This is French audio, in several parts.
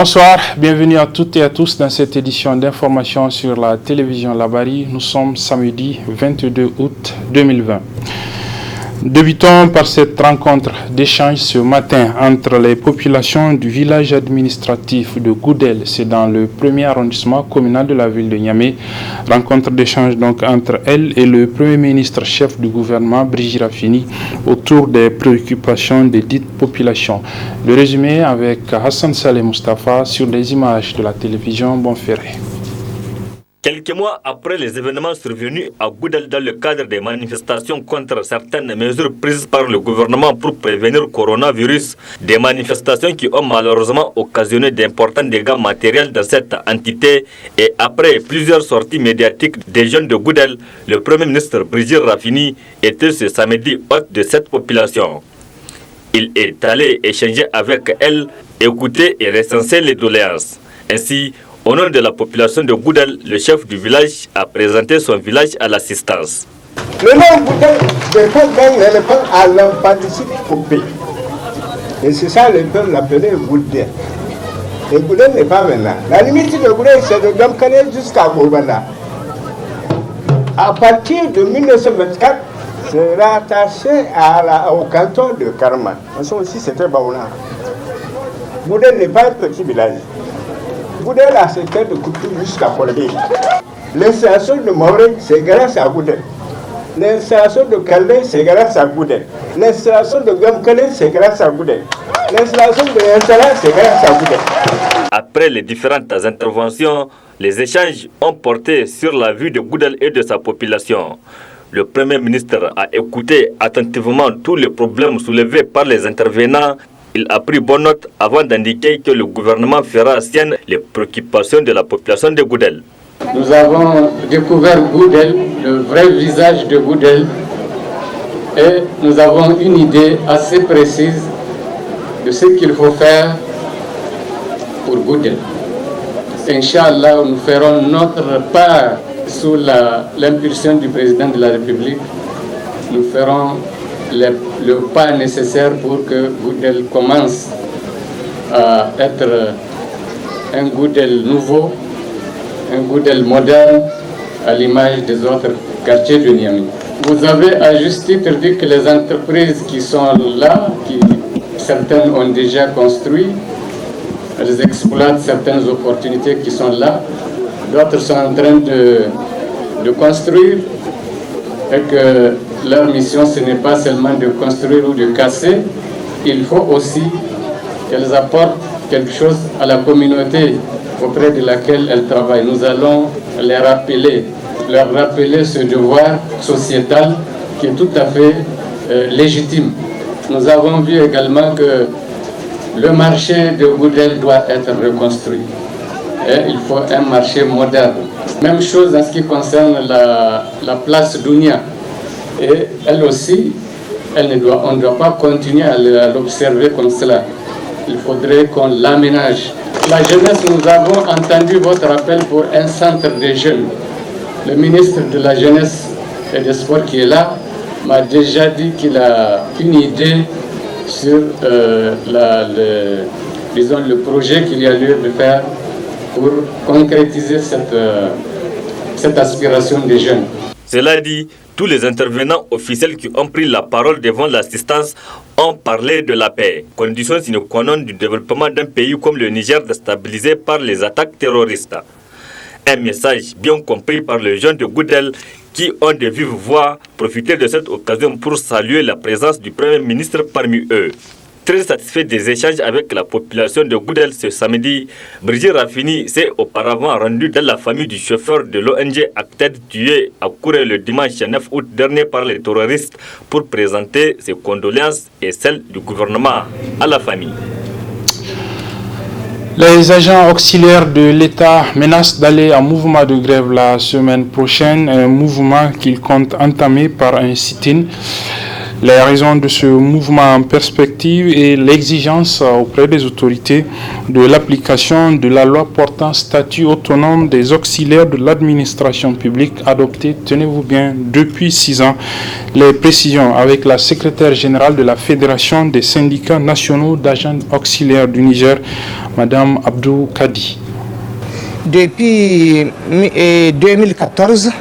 Bonsoir, bienvenue à toutes et à tous dans cette édition d'information sur la télévision Labari. Nous sommes samedi 22 août 2020. Débutons par cette rencontre d'échange ce matin entre les populations du village administratif de Goudel, c'est dans le premier arrondissement communal de la ville de Niamey. Rencontre d'échange donc entre elle et le premier ministre chef du gouvernement, Brigitte Raffini, autour des préoccupations des dites populations. Le résumé avec Hassan Saleh Mustafa sur les images de la télévision Bonferré. Quelques mois après les événements survenus à Goudel dans le cadre des manifestations contre certaines mesures prises par le gouvernement pour prévenir le coronavirus, des manifestations qui ont malheureusement occasionné d'importants dégâts matériels dans cette entité, et après plusieurs sorties médiatiques des jeunes de Goudel, le Premier ministre Brigitte Raffini était ce samedi hôte de cette population. Il est allé échanger avec elle, écouter et recenser les doléances. Ainsi, au nom de la population de Goudel, le chef du village a présenté son village à l'assistance. Le nom Goudel dépend d'un éléphant à l'empathique coupé. Et c'est ça le peuple l'appelait Goudel. Et Goudel n'est pas maintenant. La limite de Goudel, c'est de Gamkane jusqu'à Goubana. À partir de 1924, c'est rattaché au canton de Karman. Ça aussi, c'était Baoula. Goudel n'est pas un petit village. Goudel a ses terres de couture jusqu'à Kolbe. L'installation de Mauré, c'est grâce à Goudel. L'installation de Kaldé, c'est grâce à Goudel. L'installation de Gamkane, c'est grâce à Goudel. L'installation de Yansala, c'est grâce à Goudel. Après les différentes interventions, les échanges ont porté sur la vue de Goudel et de sa population. Le Premier ministre a écouté attentivement tous les problèmes soulevés par les intervenants. Il a pris bonne note avant d'indiquer que le gouvernement fera sienne les préoccupations de la population de Goudel. Nous avons découvert Goudel, le vrai visage de Goudel, et nous avons une idée assez précise de ce qu'il faut faire pour Goudel. Inch'Allah, nous ferons notre part sous l'impulsion du président de la République. Nous ferons le pas nécessaire pour que Goudel commence à être un Goudel nouveau, un Goudel moderne, à l'image des autres quartiers de Niamey. Vous avez à juste titre dit que les entreprises qui sont là, certaines ont déjà construit, elles exploitent certaines opportunités qui sont là, d'autres sont en train de construire, et que leur mission, ce n'est pas seulement de construire ou de casser, il faut aussi qu'elles apportent quelque chose à la communauté auprès de laquelle elles travaillent. Nous allons leur rappeler ce devoir sociétal qui est tout à fait légitime. Nous avons vu également que le marché de Goudel doit être reconstruit. Et il faut un marché moderne. Même chose en ce qui concerne la place Dounia. Et elle aussi, on ne doit pas continuer à l'observer comme cela. Il faudrait qu'on l'aménage. La jeunesse, nous avons entendu votre appel pour un centre des jeunes. Le ministre de la Jeunesse et des Sports qui est là m'a déjà dit qu'il a une idée sur le projet qu'il y a lieu de faire pour concrétiser cette aspiration des jeunes. Cela dit, tous les intervenants officiels qui ont pris la parole devant l'assistance ont parlé de la paix, condition sine qua non du développement d'un pays comme le Niger déstabilisé par les attaques terroristes. Un message bien compris par les jeunes de Goudel qui ont de vive voix profité de cette occasion pour saluer la présence du Premier ministre parmi eux. Très satisfait des échanges avec la population de Goudel ce samedi, Brigitte Raffini s'est auparavant rendue dans la famille du chauffeur de l'ONG Acted tué à Kouré le dimanche 9 août dernier par les terroristes pour présenter ses condoléances et celles du gouvernement à la famille. Les agents auxiliaires de l'État menacent d'aller en mouvement de grève la semaine prochaine, un mouvement qu'ils comptent entamer par un sit-in. Les raisons de ce mouvement en perspective et l'exigence auprès des autorités de l'application de la loi portant statut autonome des auxiliaires de l'administration publique adoptée, tenez-vous bien, depuis 6 ans. Les précisions avec la secrétaire générale de la Fédération des syndicats nationaux d'agents auxiliaires du Niger, Madame Abdou Kadi. Depuis 2014,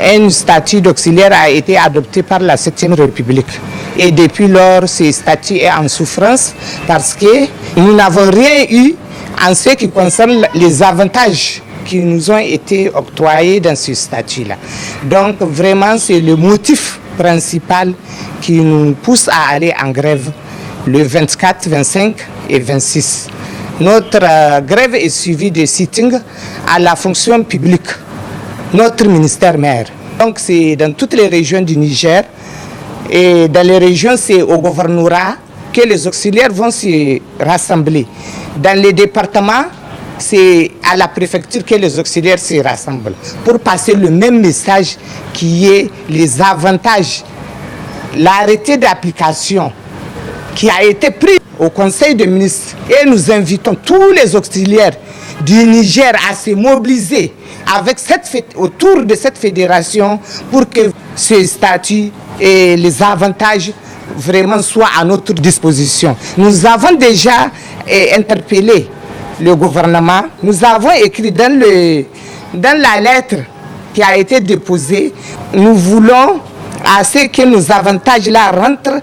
un statut d'auxiliaire a été adopté par la 7e République. Et depuis lors, ce statut est en souffrance parce que nous n'avons rien eu en ce qui concerne les avantages qui nous ont été octroyés dans ce statut-là. Donc vraiment, c'est le motif principal qui nous pousse à aller en grève le 24, 25 et 26. Notre grève est suivie de sitting à la fonction publique, notre ministère maire. Donc c'est dans toutes les régions du Niger et dans les régions c'est au gouvernorat que les auxiliaires vont se rassembler. Dans les départements, c'est à la préfecture que les auxiliaires se rassemblent pour passer le même message qui est les avantages. L'arrêté d'application qui a été pris au Conseil des ministres et nous invitons tous les auxiliaires du Niger à se mobiliser autour de cette fédération pour que ce statut et les avantages vraiment soient à notre disposition. Nous avons déjà interpellé le gouvernement, nous avons écrit dans la lettre qui a été déposée, nous voulons à ce que nos avantages-là rentrent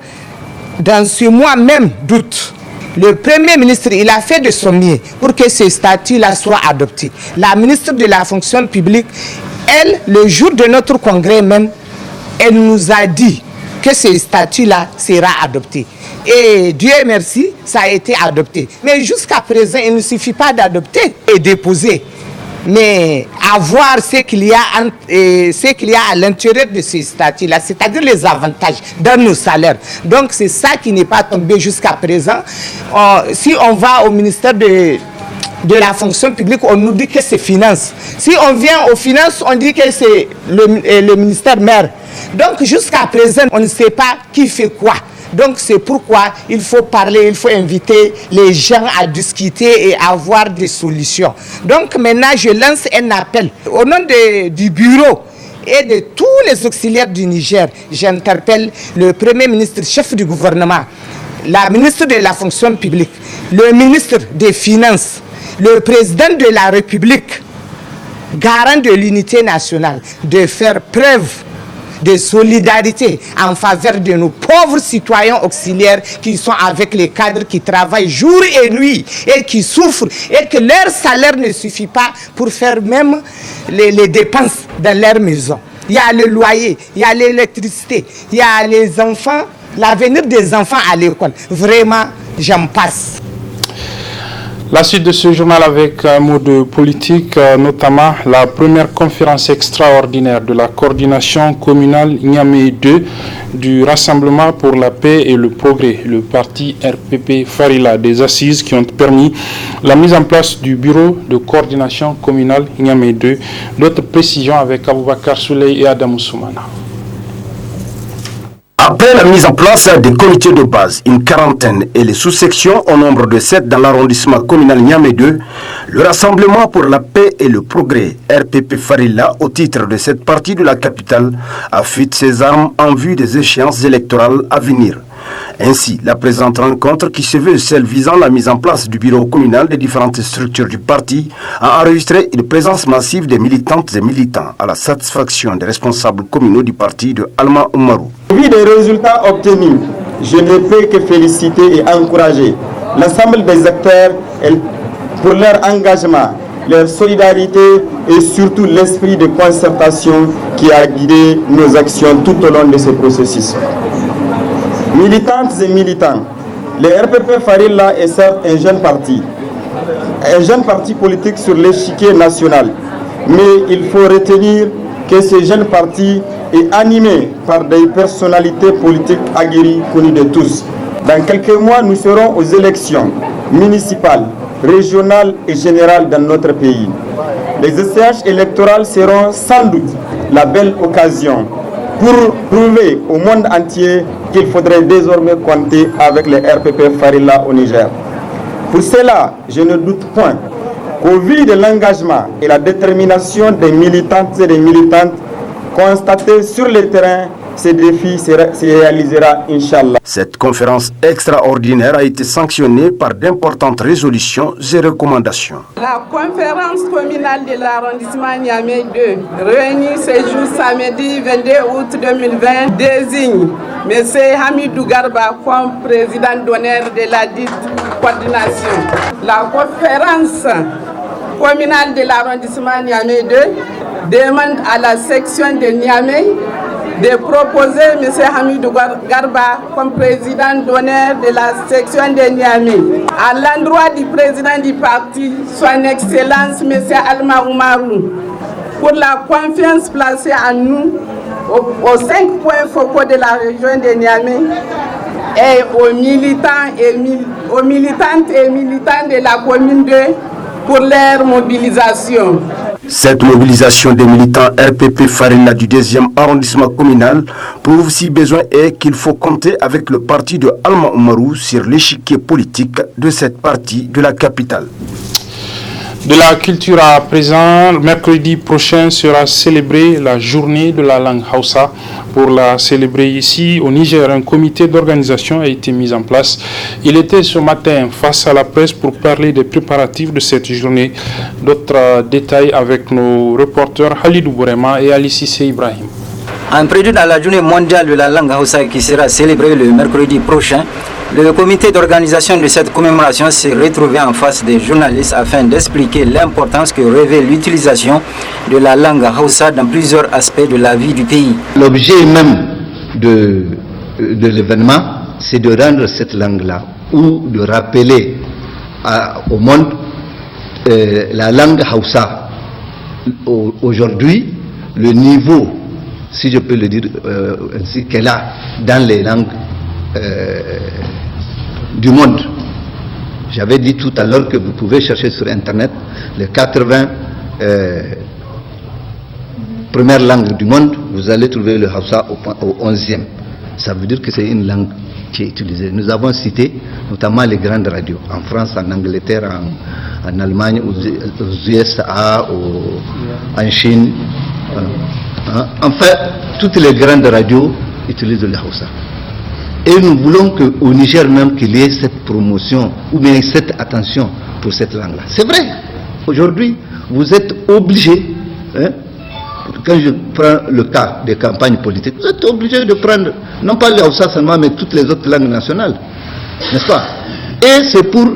dans ce mois même d'août. Le Premier ministre, il a fait de son mieux pour que ce statut-là soit adopté. La ministre de la fonction publique, elle, le jour de notre congrès même, elle nous a dit que ce statut-là sera adopté. Et Dieu merci, ça a été adopté. Mais jusqu'à présent, il ne suffit pas d'adopter et déposer. Mais avoir ce qu'il y a à l'intérieur de ce statut-là, c'est-à-dire les avantages dans nos salaires. Donc c'est ça qui n'est pas tombé jusqu'à présent. Si on va au ministère de la fonction publique, on nous dit que c'est finance. Si on vient aux finances, on dit que c'est le ministère maire. Donc jusqu'à présent, on ne sait pas qui fait quoi. Donc c'est pourquoi il faut parler, il faut inviter les gens à discuter et avoir des solutions. Donc maintenant, je lance un appel au nom du bureau et de tous les auxiliaires du Niger. J'interpelle le Premier ministre, chef du gouvernement, la ministre de la fonction publique, le ministre des Finances, le président de la République, garant de l'unité nationale, de faire preuve de solidarité en faveur de nos pauvres citoyens auxiliaires qui sont avec les cadres qui travaillent jour et nuit et qui souffrent et que leur salaire ne suffit pas pour faire même les dépenses dans leur maison. Il y a le loyer, il y a l'électricité, il y a les enfants, l'avenir des enfants à l'école. Vraiment, j'en passe. La suite de ce journal avec un mot de politique, notamment la première conférence extraordinaire de la coordination communale Niamey 2 du Rassemblement pour la paix et le progrès, le parti RPP Farila, des assises qui ont permis la mise en place du bureau de coordination communale Niamey 2. D'autres précisions avec Aboubakar Souley et Adam Soumana. Après la mise en place des comités de base, une quarantaine et les sous-sections au nombre de 7 dans l'arrondissement communal Niamey 2, le Rassemblement pour la paix et le progrès, RPP Farila, au titre de cette partie de la capitale, affûte ses armes en vue des échéances électorales à venir. Ainsi, la présente rencontre, qui se veut celle visant la mise en place du bureau communal des différentes structures du parti, a enregistré une présence massive des militantes et militants à la satisfaction des responsables communaux du parti de Alma Oumarou. Au vu des résultats obtenus, je ne peux que féliciter et encourager l'ensemble des acteurs pour leur engagement, leur solidarité et surtout l'esprit de concertation qui a guidé nos actions tout au long de ce processus. Militantes et militants, le RPP Farila est certes un jeune parti politique sur l'échiquier national, mais il faut retenir que ce jeune parti est animé par des personnalités politiques aguerries connues de tous. Dans quelques mois, nous serons aux élections municipales, régionales et générales dans notre pays. Les échéances électorales seront sans doute la belle occasion pour prouver au monde entier qu'il faudrait désormais compter avec les RPP Farilla au Niger. Pour cela, je ne doute point qu'au vu de l'engagement et la détermination des militantes et des militantes constatés sur le terrain, ce défi se réalisera, Inch'Allah. Cette conférence extraordinaire a été sanctionnée par d'importantes résolutions et recommandations. La conférence communale de l'arrondissement Niamey 2, réunie ce jour samedi 22 août 2020, désigne M. Hamidou Garba comme président d'honneur de la dite coordination. La conférence communale de l'arrondissement Niamey 2 demande à la section de Niamey de proposer M. Hamidou Garba comme président d'honneur de la section de Niamey. À l'endroit du président du parti, son Excellence M. Alma Oumarou, pour la confiance placée en nous aux 5 points focaux de la région de Niamey et aux militantes et militants de la commune 2 pour leur mobilisation. Cette mobilisation des militants RPP Farilla du 2e arrondissement communal prouve si besoin est qu'il faut compter avec le parti de Alma Oumarou sur l'échiquier politique de cette partie de la capitale. De la culture à présent, mercredi prochain sera célébrée la journée de la langue Hausa. Pour la célébrer ici au Niger, un comité d'organisation a été mis en place. Il était ce matin face à la presse pour parler des préparatifs de cette journée. D'autres détails avec nos reporters Halidou Bourema et Ali Sissé Ibrahim. En prélude à la journée mondiale de la langue Hausa qui sera célébrée le mercredi prochain, le comité d'organisation de cette commémoration s'est retrouvé en face des journalistes afin d'expliquer l'importance que revêt l'utilisation de la langue Hausa dans plusieurs aspects de la vie du pays. L'objet même de l'événement, c'est de rendre cette langue-là ou de rappeler au monde la langue Hausa. Aujourd'hui, le niveau, si je peux le dire ainsi, qu'elle a dans les langues du monde. J'avais dit tout à l'heure que vous pouvez chercher sur internet les 80 premières langues du monde, vous allez trouver le Hausa au 11e. Ça veut dire que c'est une langue qui est utilisée. Nous avons cité notamment les grandes radios en France, en Angleterre, en Allemagne, aux USA, en Chine. Enfin, toutes les grandes radios utilisent le Hausa. Et nous voulons qu'au Niger même qu'il y ait cette promotion ou bien cette attention pour cette langue-là. C'est vrai, aujourd'hui, vous êtes obligés, quand je prends le cas des campagnes politiques, vous êtes obligés de prendre, non pas le Hausa seulement, mais toutes les autres langues nationales, n'est-ce pas? Et c'est pour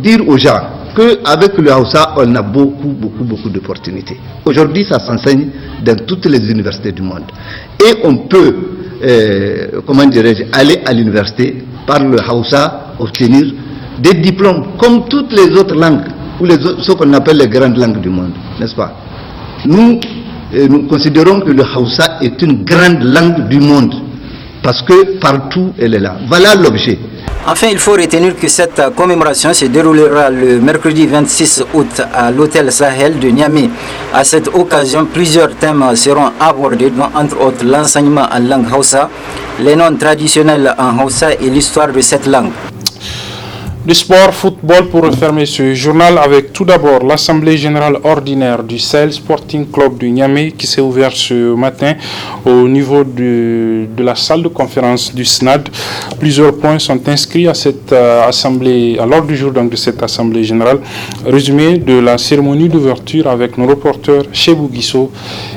dire aux gens qu'avec le Hausa, on a beaucoup d'opportunités. Aujourd'hui, ça s'enseigne dans toutes les universités du monde. Et on peut comment dirais-je, aller à l'université par le Hausa, obtenir des diplômes comme toutes les autres langues, ou ce qu'on appelle les grandes langues du monde, n'est-ce pas? Nous considérons que le Hausa est une grande langue du monde, parce que partout elle est là. Voilà l'objet. Enfin, il faut retenir que cette commémoration se déroulera le mercredi 26 août à l'hôtel Sahel de Niamey. À cette occasion, plusieurs thèmes seront abordés, dont entre autres l'enseignement en langue Hausa, les noms traditionnels en Hausa et l'histoire de cette langue. Du sport, football pour refermer ce journal avec tout d'abord l'Assemblée générale ordinaire du Sahel Sporting Club de Niamey qui s'est ouverte ce matin au niveau de la salle de conférence du SNAD. Plusieurs points sont inscrits à cette assemblée, à l'ordre du jour donc de cette assemblée générale. Résumé de la cérémonie d'ouverture avec nos reporters Chebou Guisso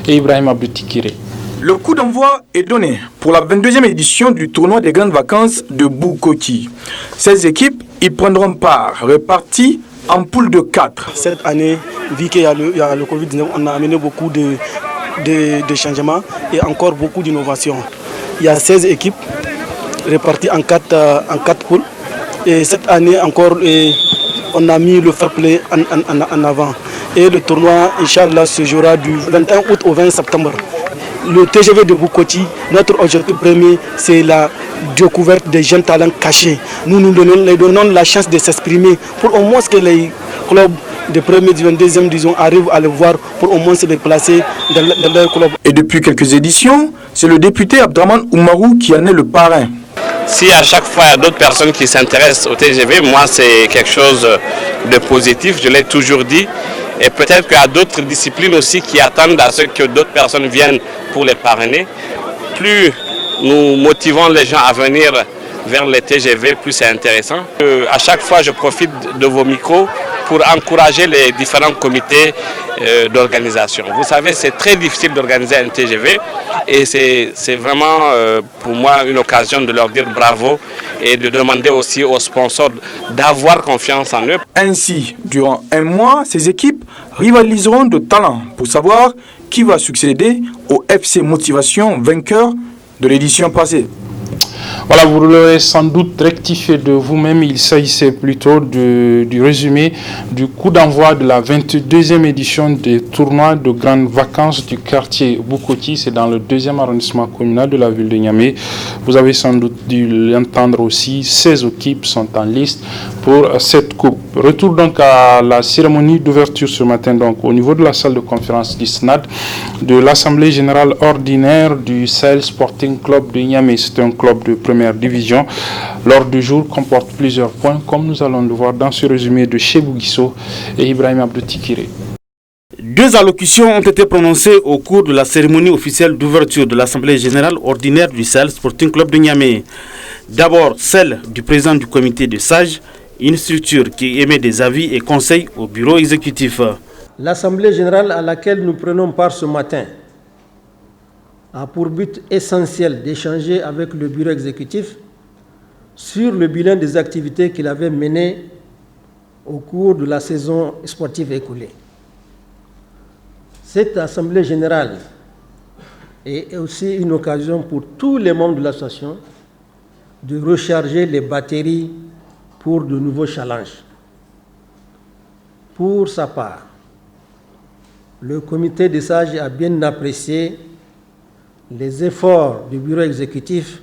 et Ibrahim Aboutikire. Le coup d'envoi est donné pour la 22e édition du tournoi des grandes vacances de Boukoti. 16 équipes y prendront part, réparties en poules de 4. Cette année, vu qu'il y a le Covid-19, on a amené beaucoup de changements et encore beaucoup d'innovations. Il y a 16 équipes réparties en 4 poules. Et cette année encore, on a mis le fair play en avant. Et le tournoi, Inch'Allah, se jouera du 21 août au 20 septembre. Le TGV de Boukoti, notre objectif premier, c'est la découverte des jeunes talents cachés. Nous leur donnons la chance de s'exprimer pour au moins que les clubs de première division, deuxième division arrivent à le voir pour au moins se déplacer dans leur club. Et depuis quelques éditions, c'est le député Abdraman Oumarou qui en est le parrain. Si à chaque fois il y a d'autres personnes qui s'intéressent au TGV, moi c'est quelque chose de positif, je l'ai toujours dit. Et peut-être qu'il y a d'autres disciplines aussi qui attendent à ce que d'autres personnes viennent pour les parrainer. Plus nous motivons les gens à venir vers les TGV, plus c'est intéressant. À chaque fois, je profite de vos micros pour encourager les différents comités d'organisation. Vous savez, c'est très difficile d'organiser un TGV et c'est vraiment pour moi une occasion de leur dire bravo et de demander aussi aux sponsors d'avoir confiance en eux. Ainsi, durant un mois, ces équipes rivaliseront de talent pour savoir qui va succéder au FC Motivation vainqueur de l'édition passée. Voilà, vous l'aurez sans doute rectifié de vous-même. Il s'agissait plutôt du résumé du coup d'envoi de la 22e édition des tournois de grandes vacances du quartier Bukoti. C'est dans le 2e arrondissement communal de la ville de Niamey. Vous avez sans doute dû l'entendre aussi. 16 équipes sont en liste pour cette coupe. Retour donc à la cérémonie d'ouverture ce matin donc au niveau de la salle de conférence du SNAD de l'Assemblée Générale Ordinaire du Sahel Sporting Club de Niamey. C'est un club de première division. L'ordre du jour comporte plusieurs points, comme nous allons le voir dans ce résumé de Chebou Guisso et Ibrahim Abdou Tikiré. 2 allocutions ont été prononcées au cours de la cérémonie officielle d'ouverture de l'Assemblée Générale Ordinaire du Sahel Sporting Club de Niamey. D'abord, celle du président du comité de sages, une structure qui émet des avis et conseils au bureau exécutif. L'Assemblée Générale à laquelle nous prenons part ce matin a pour but essentiel d'échanger avec le bureau exécutif sur le bilan des activités qu'il avait menées au cours de la saison sportive écoulée. Cette Assemblée Générale est aussi une occasion pour tous les membres de l'association de recharger les batteries pour de nouveaux challenges. Pour sa part, le comité des sages a bien apprécié les efforts du bureau exécutif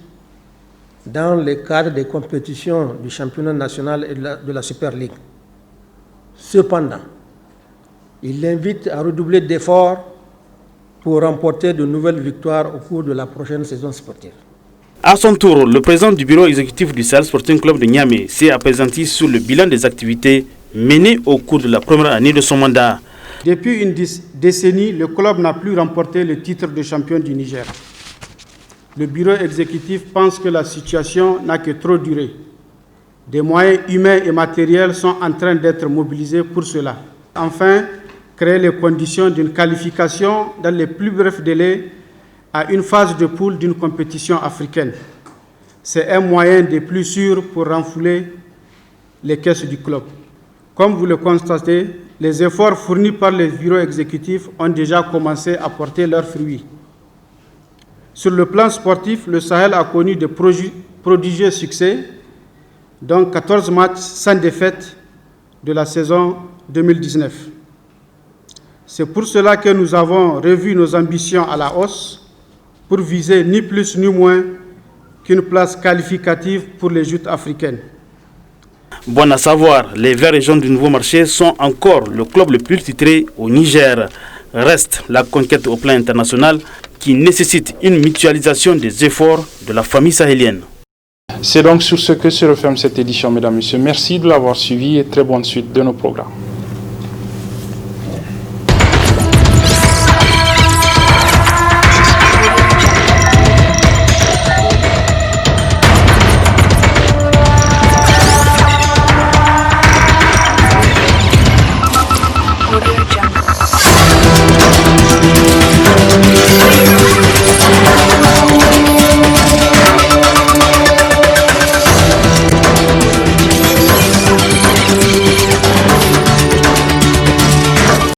dans le cadre des compétitions du championnat national et de la Super League. Cependant, il l'invite à redoubler d'efforts pour remporter de nouvelles victoires au cours de la prochaine saison sportive. À son tour, le président du bureau exécutif du Sahel Sporting Club de Niamey s'est appesanti sur le bilan des activités menées au cours de la première année de son mandat. Depuis une décennie, le club n'a plus remporté le titre de champion du Niger. Le bureau exécutif pense que la situation n'a que trop duré. Des moyens humains et matériels sont en train d'être mobilisés pour cela. Enfin, créer les conditions d'une qualification dans les plus brefs délais à une phase de poule d'une compétition africaine. C'est un moyen des plus sûrs pour renflouer les caisses du club. Comme vous le constatez, les efforts fournis par les bureaux exécutifs ont déjà commencé à porter leurs fruits. Sur le plan sportif, le Sahel a connu de prodigieux succès, dont 14 matchs sans défaite de la saison 2019. C'est pour cela que nous avons revu nos ambitions à la hausse pour viser ni plus ni moins qu'une place qualificative pour les joutes africaines. Bon à savoir, les Verts et Jaunes du Nouveau Marché sont encore le club le plus titré au Niger. Reste la conquête au plan international qui nécessite une mutualisation des efforts de la famille sahélienne. C'est donc sur ce que se referme cette édition, mesdames et messieurs. Merci de l'avoir suivi et très bonne suite de nos programmes. Audio Jungle.